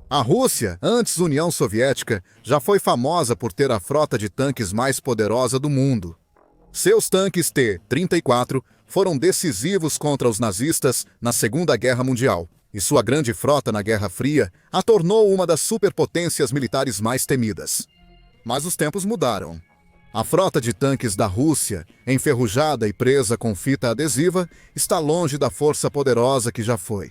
A Rússia, antes União Soviética, já foi famosa por ter a frota de tanques mais poderosa do mundo. Seus tanques T-34 foram decisivos contra os nazistas na Segunda Guerra Mundial, e sua grande frota na Guerra Fria a tornou uma das superpotências militares mais temidas. Mas os tempos mudaram. A frota de tanques da Rússia, enferrujada e presa com fita adesiva, está longe da força poderosa que já foi.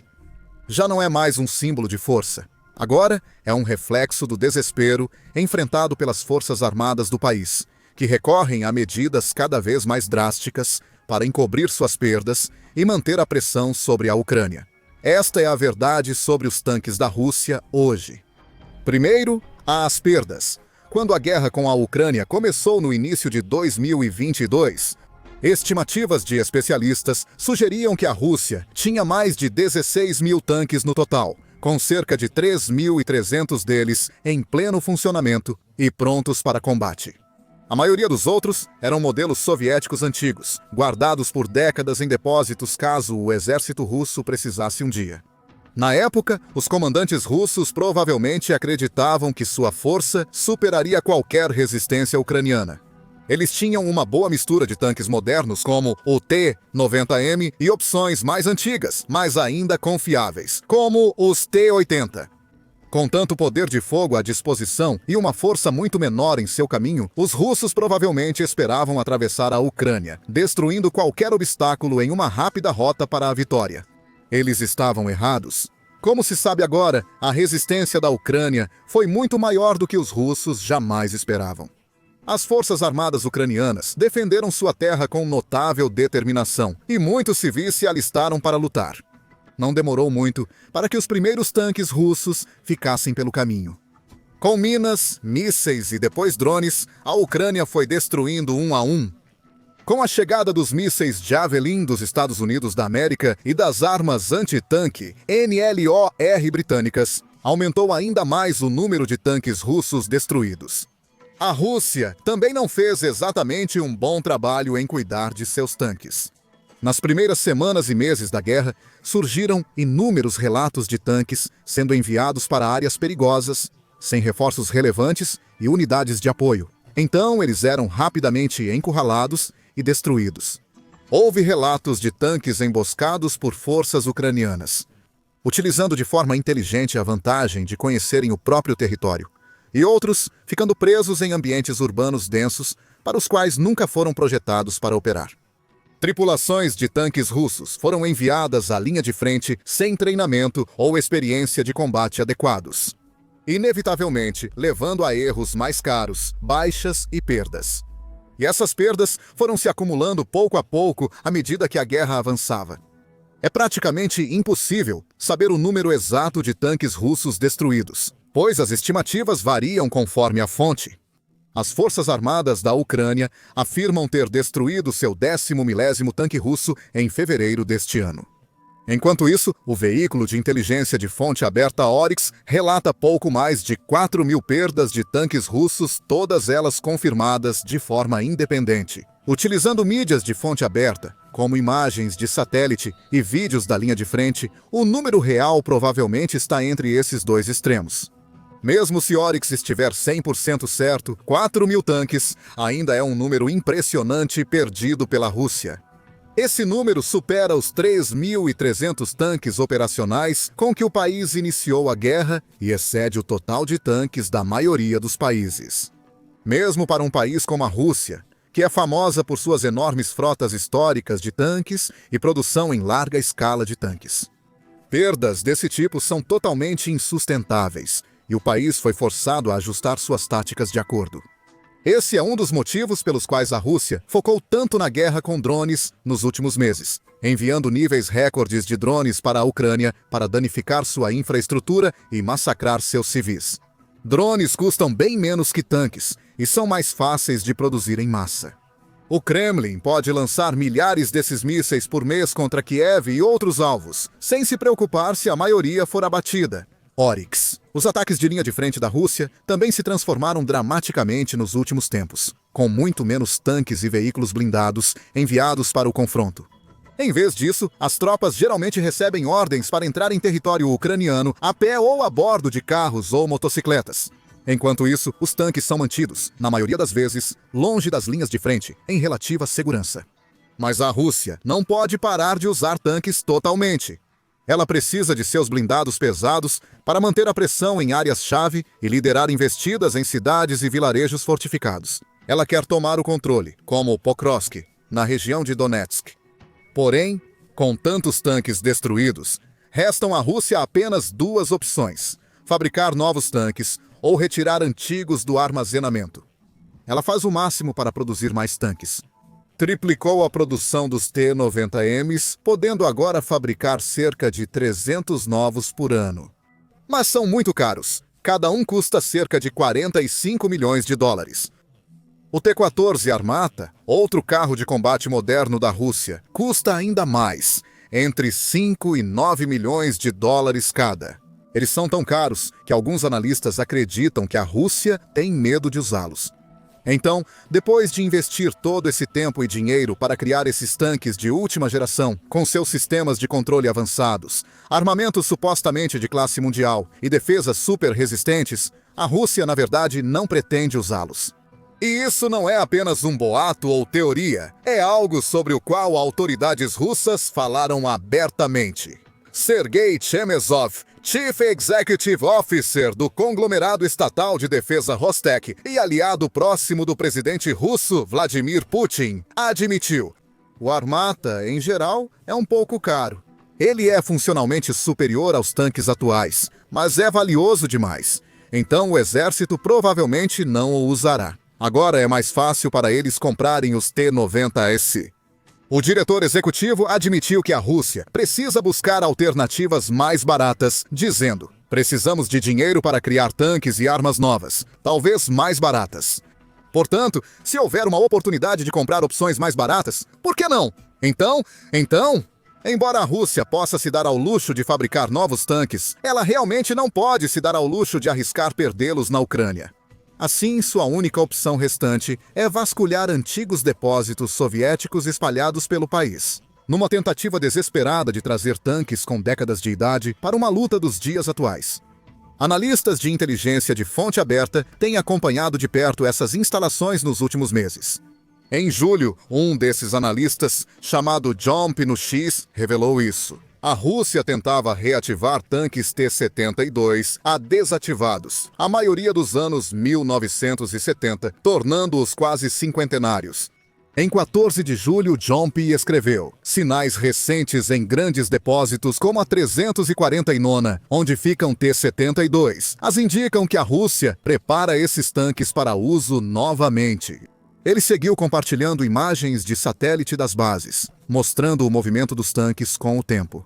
Já não é mais um símbolo de força. Agora é um reflexo do desespero enfrentado pelas forças armadas do país, que recorrem a medidas cada vez mais drásticas para encobrir suas perdas e manter a pressão sobre a Ucrânia. Esta é a verdade sobre os tanques da Rússia hoje. Primeiro, há as perdas. Quando a guerra com a Ucrânia começou no início de 2022, estimativas de especialistas sugeriam que a Rússia tinha mais de 16 mil tanques no total, com cerca de 3.300 deles em pleno funcionamento e prontos para combate. A maioria dos outros eram modelos soviéticos antigos, guardados por décadas em depósitos caso o exército russo precisasse um dia. Na época, os comandantes russos provavelmente acreditavam que sua força superaria qualquer resistência ucraniana. Eles tinham uma boa mistura de tanques modernos como o T-90M e opções mais antigas, mas ainda confiáveis, como os T-80. Com tanto poder de fogo à disposição e uma força muito menor em seu caminho, os russos provavelmente esperavam atravessar a Ucrânia, destruindo qualquer obstáculo em uma rápida rota para a vitória. Eles estavam errados. Como se sabe agora, a resistência da Ucrânia foi muito maior do que os russos jamais esperavam. As forças armadas ucranianas defenderam sua terra com notável determinação e muitos civis se alistaram para lutar. Não demorou muito para que os primeiros tanques russos ficassem pelo caminho. Com minas, mísseis e depois drones, a Ucrânia foi destruindo um a um. Com a chegada dos mísseis Javelin dos Estados Unidos da América e das armas anti-tanque NLOR britânicas, aumentou ainda mais o número de tanques russos destruídos. A Rússia também não fez exatamente um bom trabalho em cuidar de seus tanques. Nas primeiras semanas e meses da guerra, surgiram inúmeros relatos de tanques sendo enviados para áreas perigosas, sem reforços relevantes e unidades de apoio. Então, eles eram rapidamente encurralados e destruídos. Houve relatos de tanques emboscados por forças ucranianas, utilizando de forma inteligente a vantagem de conhecerem o próprio território, e outros ficando presos em ambientes urbanos densos para os quais nunca foram projetados para operar. Tripulações de tanques russos foram enviadas à linha de frente sem treinamento ou experiência de combate adequados, inevitavelmente levando a erros mais caros, baixas e perdas. E essas perdas foram se acumulando pouco a pouco à medida que a guerra avançava. É praticamente impossível saber o número exato de tanques russos destruídos, pois as estimativas variam conforme a fonte. As forças armadas da Ucrânia afirmam ter destruído seu 10º milésimo tanque russo em fevereiro deste ano. Enquanto isso, o veículo de inteligência de fonte aberta Oryx relata pouco mais de 4.000 perdas de tanques russos, todas elas confirmadas de forma independente. Utilizando mídias de fonte aberta, como imagens de satélite e vídeos da linha de frente, o número real provavelmente está entre esses dois extremos. Mesmo se Oryx estiver 100% certo, 4.000 tanques ainda é um número impressionante perdido pela Rússia. Esse número supera os 3.300 tanques operacionais com que o país iniciou a guerra e excede o total de tanques da maioria dos países. Mesmo para um país como a Rússia, que é famosa por suas enormes frotas históricas de tanques e produção em larga escala de tanques. Perdas desse tipo são totalmente insustentáveis, e o país foi forçado a ajustar suas táticas de acordo. Esse é um dos motivos pelos quais a Rússia focou tanto na guerra com drones nos últimos meses, enviando níveis recordes de drones para a Ucrânia para danificar sua infraestrutura e massacrar seus civis. Drones custam bem menos que tanques e são mais fáceis de produzir em massa. O Kremlin pode lançar milhares desses mísseis por mês contra Kiev e outros alvos, sem se preocupar se a maioria for abatida. Oryx. Os ataques de linha de frente da Rússia também se transformaram dramaticamente nos últimos tempos, com muito menos tanques e veículos blindados enviados para o confronto. Em vez disso, as tropas geralmente recebem ordens para entrar em território ucraniano a pé ou a bordo de carros ou motocicletas. Enquanto isso, os tanques são mantidos, na maioria das vezes, longe das linhas de frente, em relativa segurança. Mas a Rússia não pode parar de usar tanques totalmente. Ela precisa de seus blindados pesados para manter a pressão em áreas-chave e liderar investidas em cidades e vilarejos fortificados. Ela quer tomar o controle, como Pokrovsk, na região de Donetsk. Porém, com tantos tanques destruídos, restam à Rússia apenas duas opções: fabricar novos tanques ou retirar antigos do armazenamento. Ela faz o máximo para produzir mais tanques. Triplicou a produção dos T-90Ms, podendo agora fabricar cerca de 300 novos por ano. Mas são muito caros. Cada um custa cerca de 45 milhões de dólares. O T-14 Armata, outro carro de combate moderno da Rússia, custa ainda mais, entre 5 e 9 milhões de dólares cada. Eles são tão caros que alguns analistas acreditam que a Rússia tem medo de usá-los. Então, depois de investir todo esse tempo e dinheiro para criar esses tanques de última geração, com seus sistemas de controle avançados, armamentos supostamente de classe mundial e defesas super resistentes, a Rússia, na verdade, não pretende usá-los. E isso não é apenas um boato ou teoria, é algo sobre o qual autoridades russas falaram abertamente. Sergei Chemezov, Chief Executive Officer do conglomerado estatal de defesa Rostec e aliado próximo do presidente russo Vladimir Putin, admitiu: o Armata, em geral, é um pouco caro. Ele é funcionalmente superior aos tanques atuais, mas é valioso demais. Então o exército provavelmente não o usará. Agora é mais fácil para eles comprarem os T-90S. O diretor executivo admitiu que a Rússia precisa buscar alternativas mais baratas, dizendo: precisamos de dinheiro para criar tanques e armas novas, talvez mais baratas. Portanto, se houver uma oportunidade de comprar opções mais baratas, por que não? Então, embora a Rússia possa se dar ao luxo de fabricar novos tanques, ela realmente não pode se dar ao luxo de arriscar perdê-los na Ucrânia. Assim, sua única opção restante é vasculhar antigos depósitos soviéticos espalhados pelo país, numa tentativa desesperada de trazer tanques com décadas de idade para uma luta dos dias atuais. Analistas de inteligência de fonte aberta têm acompanhado de perto essas instalações nos últimos meses. Em julho, um desses analistas, chamado John Pinucci, revelou isso. A Rússia tentava reativar tanques T-72 desativados, a maioria dos anos 1970, tornando-os quase cinquentenários. Em 14 de julho, John P. escreveu: sinais recentes em grandes depósitos como a 349, onde ficam T-72, as indicam que a Rússia prepara esses tanques para uso novamente. Ele seguiu compartilhando imagens de satélite das bases, mostrando o movimento dos tanques com o tempo.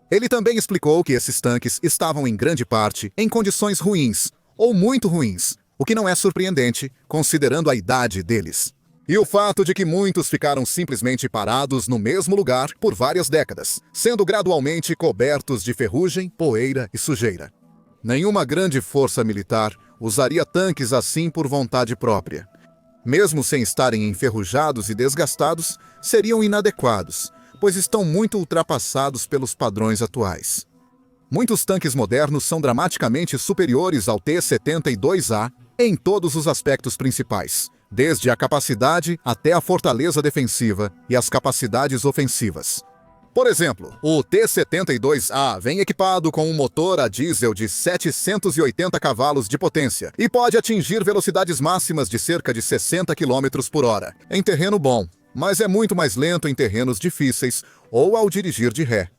Ele também explicou que esses tanques estavam em grande parte em condições ruins, ou muito ruins, o que não é surpreendente, considerando a idade deles. E o fato de que muitos ficaram simplesmente parados no mesmo lugar por várias décadas, sendo gradualmente cobertos de ferrugem, poeira e sujeira. Nenhuma grande força militar usaria tanques assim por vontade própria. Mesmo sem estarem enferrujados e desgastados, seriam inadequados, pois estão muito ultrapassados pelos padrões atuais. Muitos tanques modernos são dramaticamente superiores ao T-72A em todos os aspectos principais, desde a capacidade até a fortaleza defensiva e as capacidades ofensivas. Por exemplo, o T-72A vem equipado com um motor a diesel de 780 cavalos de potência e pode atingir velocidades máximas de cerca de 60 km por hora, em terreno bom, mas é muito mais lento em terrenos difíceis ou ao dirigir de ré.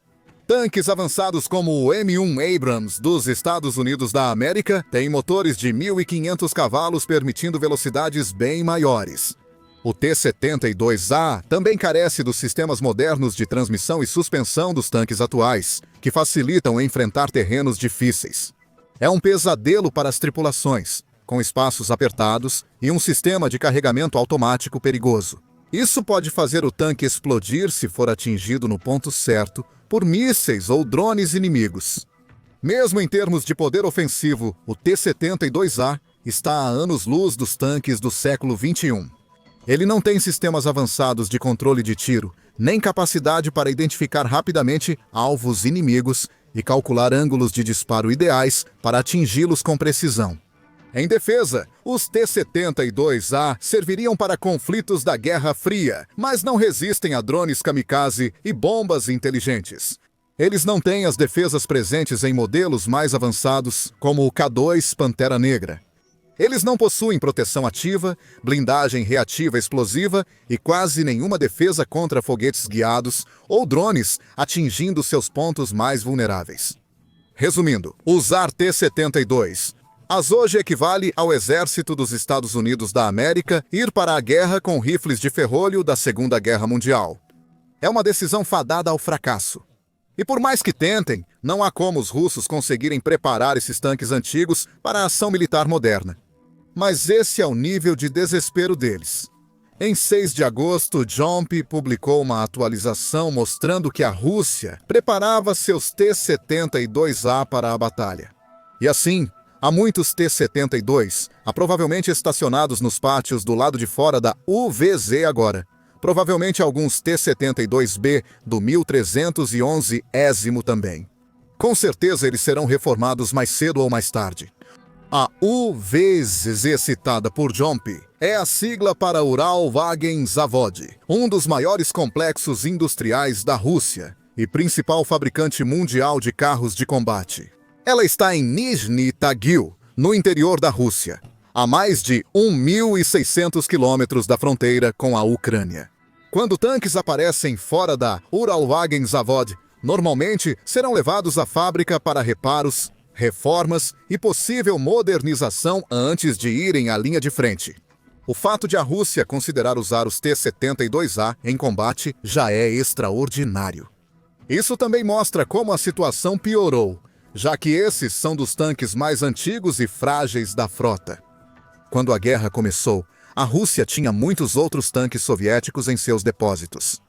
Tanques avançados como o M1 Abrams dos Estados Unidos da América têm motores de 1.500 cavalos permitindo velocidades bem maiores. O T-72A também carece dos sistemas modernos de transmissão e suspensão dos tanques atuais, que facilitam enfrentar terrenos difíceis. É um pesadelo para as tripulações, com espaços apertados e um sistema de carregamento automático perigoso. Isso pode fazer o tanque explodir se for atingido no ponto certo por mísseis ou drones inimigos. Mesmo em termos de poder ofensivo, o T-72A está a anos-luz dos tanques do século XXI. Ele não tem sistemas avançados de controle de tiro, nem capacidade para identificar rapidamente alvos inimigos e calcular ângulos de disparo ideais para atingi-los com precisão. Em defesa, os T-72A serviriam para conflitos da Guerra Fria, mas não resistem a drones kamikaze e bombas inteligentes. Eles não têm as defesas presentes em modelos mais avançados, como o K-2 Pantera Negra. Eles não possuem proteção ativa, blindagem reativa explosiva e quase nenhuma defesa contra foguetes guiados ou drones atingindo seus pontos mais vulneráveis. Resumindo, usar T-72 hoje equivale ao exército dos Estados Unidos da América ir para a guerra com rifles de ferrolho da Segunda Guerra Mundial. É uma decisão fadada ao fracasso. E por mais que tentem, não há como os russos conseguirem preparar esses tanques antigos para a ação militar moderna. Mas esse é o nível de desespero deles. Em 6 de agosto, Jomp publicou uma atualização mostrando que a Rússia preparava seus T-72A para a batalha. E assim, há muitos T-72, provavelmente estacionados nos pátios do lado de fora da UVZ agora. Provavelmente alguns T-72B do 1311 Ésimo também. Com certeza eles serão reformados mais cedo ou mais tarde. A UVZ citada por Jomp é a sigla para Uralwagen Zavod, um dos maiores complexos industriais da Rússia e principal fabricante mundial de carros de combate. Ela está em Nizhny Tagil, no interior da Rússia, a mais de 1.600 quilômetros da fronteira com a Ucrânia. Quando tanques aparecem fora da Uralwagen Zavod, normalmente serão levados à fábrica para reparos, reformas e possível modernização antes de irem à linha de frente. O fato de a Rússia considerar usar os T-72A em combate já é extraordinário. Isso também mostra como a situação piorou, já que esses são dos tanques mais antigos e frágeis da frota. Quando a guerra começou, a Rússia tinha muitos outros tanques soviéticos em seus depósitos,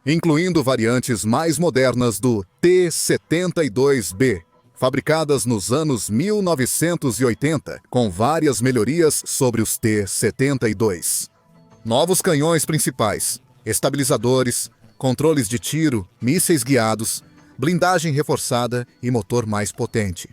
incluindo variantes mais modernas do T-72B, fabricadas nos anos 1980, com várias melhorias sobre os T-72. Novos canhões principais, estabilizadores, controles de tiro, mísseis guiados, blindagem reforçada e motor mais potente.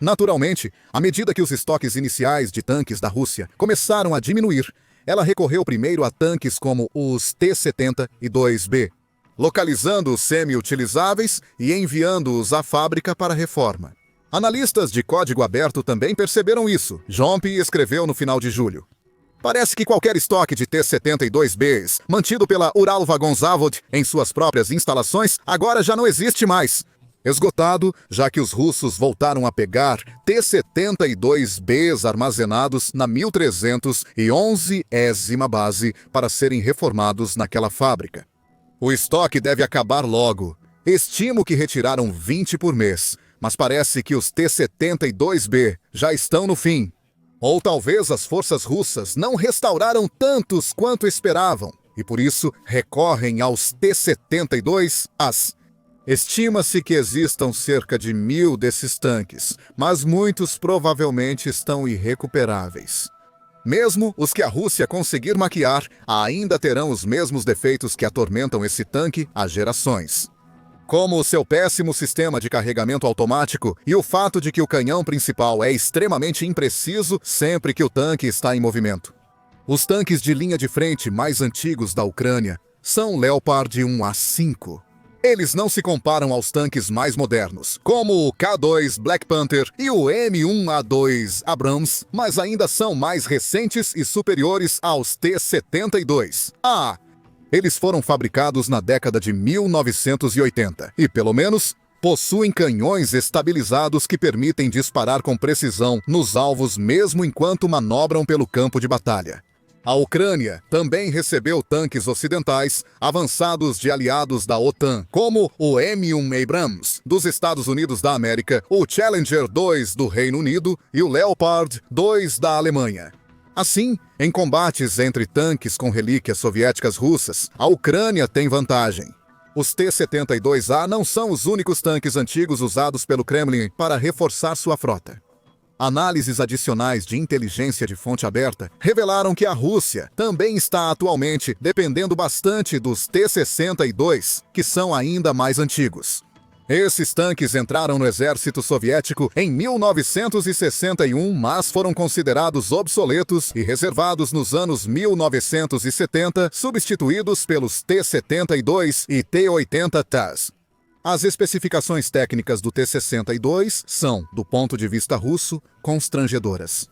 Naturalmente, à medida que os estoques iniciais de tanques da Rússia começaram a diminuir, ela recorreu primeiro a tanques como os T-72B, localizando-os semi-utilizáveis e enviando-os à fábrica para reforma. Analistas de código aberto também perceberam isso. Jomp escreveu no final de julho. Parece que qualquer estoque de T-72Bs mantido pela Uralwagen Zavod em suas próprias instalações agora já não existe mais. Esgotado, já que os russos voltaram a pegar T-72Bs armazenados na 1311 ésima base para serem reformados naquela fábrica. O estoque deve acabar logo. Estimo que retiraram 20 por mês, mas parece que os T-72B já estão no fim. Ou talvez as forças russas não restauraram tantos quanto esperavam, e por isso recorrem aos T-72As. Estima-se que existam cerca de 1.000 desses tanques, mas muitos provavelmente estão irrecuperáveis. Mesmo os que a Rússia conseguir maquiar, ainda terão os mesmos defeitos que atormentam esse tanque há gerações. Como o seu péssimo sistema de carregamento automático e o fato de que o canhão principal é extremamente impreciso sempre que o tanque está em movimento. Os tanques de linha de frente mais antigos da Ucrânia são Leopard 1A5. Eles não se comparam aos tanques mais modernos, como o K-2 Black Panther e o M1A2 Abrams, mas ainda são mais recentes e superiores aos T-72. Eles foram fabricados na década de 1980 e, pelo menos, possuem canhões estabilizados que permitem disparar com precisão nos alvos mesmo enquanto manobram pelo campo de batalha. A Ucrânia também recebeu tanques ocidentais avançados de aliados da OTAN, como o M1 Abrams dos Estados Unidos da América, o Challenger 2 do Reino Unido e o Leopard 2 da Alemanha. Assim, em combates entre tanques com relíquias soviéticas russas, a Ucrânia tem vantagem. Os T-72A não são os únicos tanques antigos usados pelo Kremlin para reforçar sua frota. Análises adicionais de inteligência de fonte aberta revelaram que a Rússia também está atualmente dependendo bastante dos T-62, que são ainda mais antigos. Esses tanques entraram no exército soviético em 1961, mas foram considerados obsoletos e reservados nos anos 1970, substituídos pelos T-72 e T-80 TAS. As especificações técnicas do T-62 são, do ponto de vista russo, constrangedoras.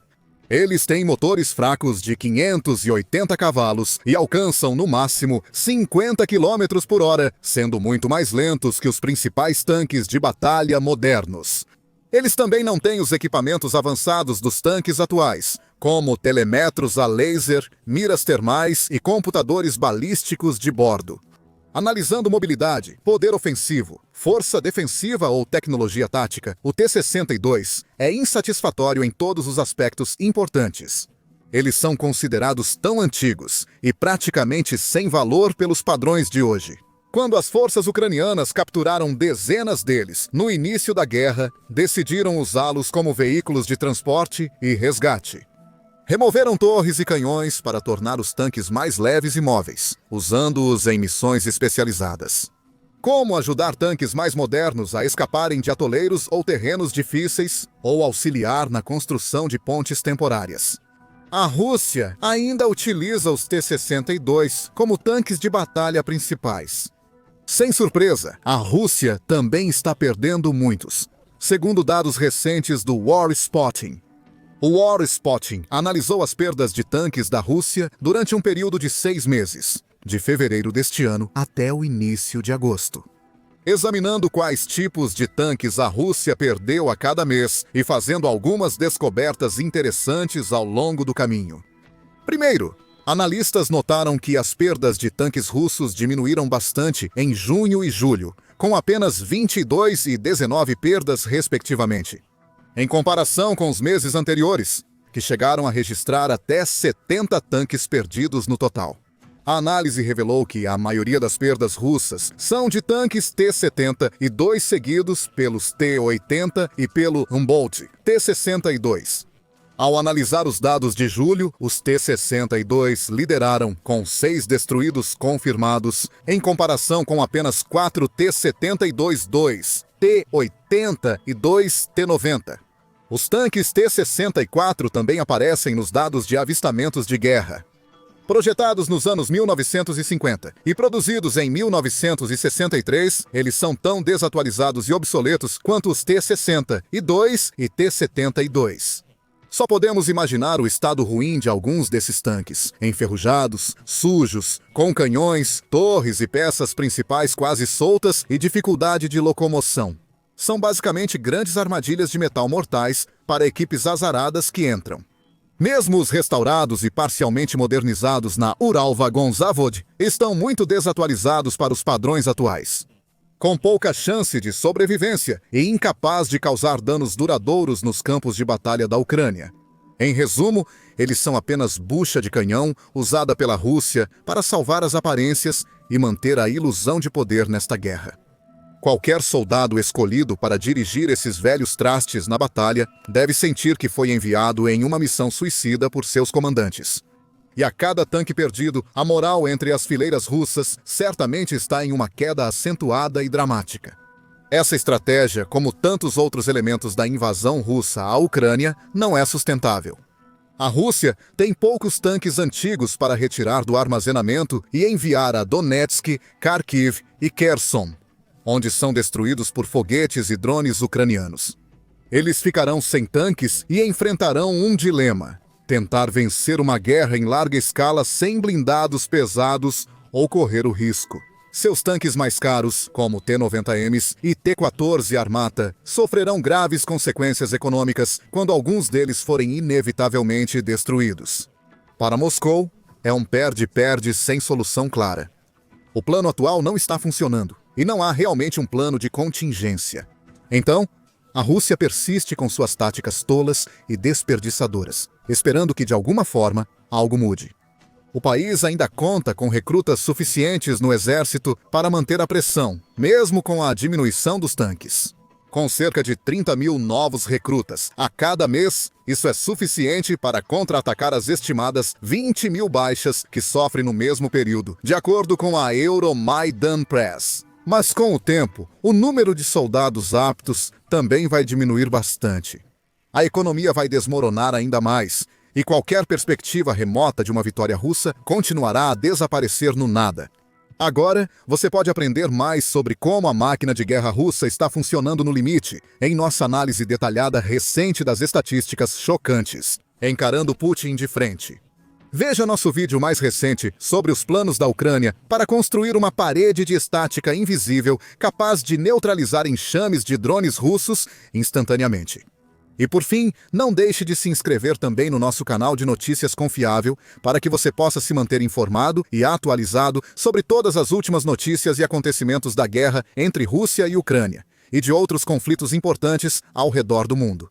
Eles têm motores fracos de 580 cavalos e alcançam, no máximo, 50 km por hora, sendo muito mais lentos que os principais tanques de batalha modernos. Eles também não têm os equipamentos avançados dos tanques atuais, como telemetros a laser, miras termais e computadores balísticos de bordo. Analisando mobilidade, poder ofensivo, força defensiva ou tecnologia tática, o T-62 é insatisfatório em todos os aspectos importantes. Eles são considerados tão antigos e praticamente sem valor pelos padrões de hoje. Quando as forças ucranianas capturaram dezenas deles no início da guerra, decidiram usá-los como veículos de transporte e resgate. Removeram torres e canhões para tornar os tanques mais leves e móveis, usando-os em missões especializadas. Como ajudar tanques mais modernos a escaparem de atoleiros ou terrenos difíceis, ou auxiliar na construção de pontes temporárias. A Rússia ainda utiliza os T-62 como tanques de batalha principais. Sem surpresa, a Rússia também está perdendo muitos, segundo dados recentes do War Spotting. O War Spotting analisou as perdas de tanques da Rússia durante um período de 6 meses, de fevereiro deste ano até o início de agosto. Examinando quais tipos de tanques a Rússia perdeu a cada mês e fazendo algumas descobertas interessantes ao longo do caminho. Primeiro, analistas notaram que as perdas de tanques russos diminuíram bastante em junho e julho, com apenas 22 e 19 perdas respectivamente. Em comparação com os meses anteriores, que chegaram a registrar até 70 tanques perdidos no total. A análise revelou que a maioria das perdas russas são de tanques T-70 e 2 seguidos pelos T-80 e pelo Humboldt T-62. Ao analisar os dados de julho, os T-62 lideraram com 6 destruídos confirmados, em comparação com apenas 4 T-72-2, T-80 e 2 T-90. Os tanques T-64 também aparecem nos dados de avistamentos de guerra. Projetados nos anos 1950 e produzidos em 1963, eles são tão desatualizados e obsoletos quanto os T-60 e 2 e T-72. Só podemos imaginar o estado ruim de alguns desses tanques, enferrujados, sujos, com canhões, torres e peças principais quase soltas e dificuldade de locomoção. São basicamente grandes armadilhas de metal mortais para equipes azaradas que entram. Mesmo os restaurados e parcialmente modernizados na Ural Vagon Zavod estão muito desatualizados para os padrões atuais. Com pouca chance de sobrevivência e incapaz de causar danos duradouros nos campos de batalha da Ucrânia. Em resumo, eles são apenas bucha de canhão usada pela Rússia para salvar as aparências e manter a ilusão de poder nesta guerra. Qualquer soldado escolhido para dirigir esses velhos trastes na batalha deve sentir que foi enviado em uma missão suicida por seus comandantes. E a cada tanque perdido, a moral entre as fileiras russas certamente está em uma queda acentuada e dramática. Essa estratégia, como tantos outros elementos da invasão russa à Ucrânia, não é sustentável. A Rússia tem poucos tanques antigos para retirar do armazenamento e enviar a Donetsk, Kharkiv e Kherson, onde são destruídos por foguetes e drones ucranianos. Eles ficarão sem tanques e enfrentarão um dilema: tentar vencer uma guerra em larga escala sem blindados pesados ou correr o risco. Seus tanques mais caros, como T-90Ms e T-14 Armata, sofrerão graves consequências econômicas quando alguns deles forem inevitavelmente destruídos. Para Moscou, é um perde-perde sem solução clara. O plano atual não está funcionando e não há realmente um plano de contingência. Então, a Rússia persiste com suas táticas tolas e desperdiçadoras, esperando que de alguma forma algo mude. O país ainda conta com recrutas suficientes no exército para manter a pressão, mesmo com a diminuição dos tanques. com cerca de 30 mil novos recrutas a cada mês. Isso é suficiente para contra-atacar as estimadas 20 mil baixas que sofrem no mesmo período, de acordo com a Euromaidan Press. Mas com o tempo, o número de soldados aptos também vai diminuir bastante. A economia vai desmoronar ainda mais, e qualquer perspectiva remota de uma vitória russa continuará a desaparecer no nada. Agora, você pode aprender mais sobre como a máquina de guerra russa está funcionando no limite, em nossa análise detalhada recente das estatísticas chocantes, encarando Putin de frente. Veja nosso vídeo mais recente sobre os planos da Ucrânia para construir uma parede de estática invisível capaz de neutralizar enxames de drones russos instantaneamente. E por fim, não deixe de se inscrever também no nosso canal de notícias confiável para que você possa se manter informado e atualizado sobre todas as últimas notícias e acontecimentos da guerra entre Rússia e Ucrânia e de outros conflitos importantes ao redor do mundo.